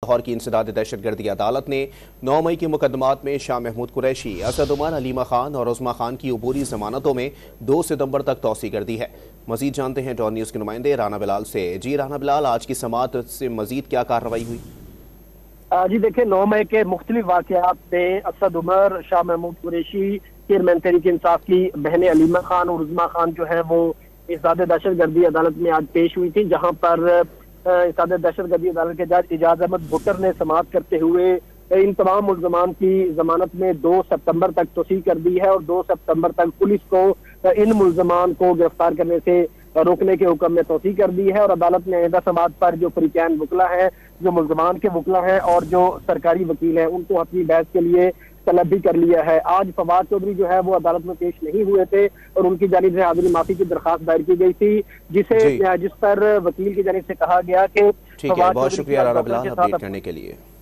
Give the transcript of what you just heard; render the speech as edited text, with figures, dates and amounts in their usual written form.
لاہور کی انسداد دہشت گردی عدالت نے 9 مئی کے مقدمات میں شاہ محمود قریشی، اسد عمر، علیمہ خان اور عظمیٰ خان کی عبوری ضمانتوں میں 2 ستمبر تک توسیع کر دی ہے۔ مزید جانتے ہیں ڈان نیوز کے نمائندے رانا بلال سے۔ جی رانا بلال، آج کی سماعت سے مزید کیا کارروائی ہوئی؟ جی دیکھیں، 9 مئی کے مختلف واقعات میں اسد عمر، شاہ محمود قریشی، چیئرمین تحریک انصاف کی بہنیں علیمہ خان اور عظمیٰ خان جو ہے وہ انسداد دہشت گردی عدالت میں آج پیش ہوئی تھی، جہاں پر انسداد دہشت گردی عدالت کے جج اعجاز احمد بھٹر نے سماعت کرتے ہوئے ان تمام ملزمان کی ضمانت میں 2 ستمبر تک توسیع کر دی ہے اور 2 ستمبر تک پولیس کو ان ملزمان کو گرفتار کرنے سے روکنے کے حکم میں توسیع کر دی ہے، اور عدالت نے آئندہ سماعت پر جو فریقین وکلا ہیں، جو ملزمان کے وکلا ہیں اور جو سرکاری وکیل ہیں، ان کو اپنی بحث کے لیے طلب بھی کر لیا ہے۔ آج فواد چودھری جو ہے وہ عدالت میں پیش نہیں ہوئے تھے اور ان کی جانب سے حاضری معافی کی درخواست دائر کی گئی تھی، جس پر وکیل کی جانب سے کہا گیا کہ ٹھیک ہے، بہت شکریہ رانا بلال اپڈیٹ کرنے کے لیے۔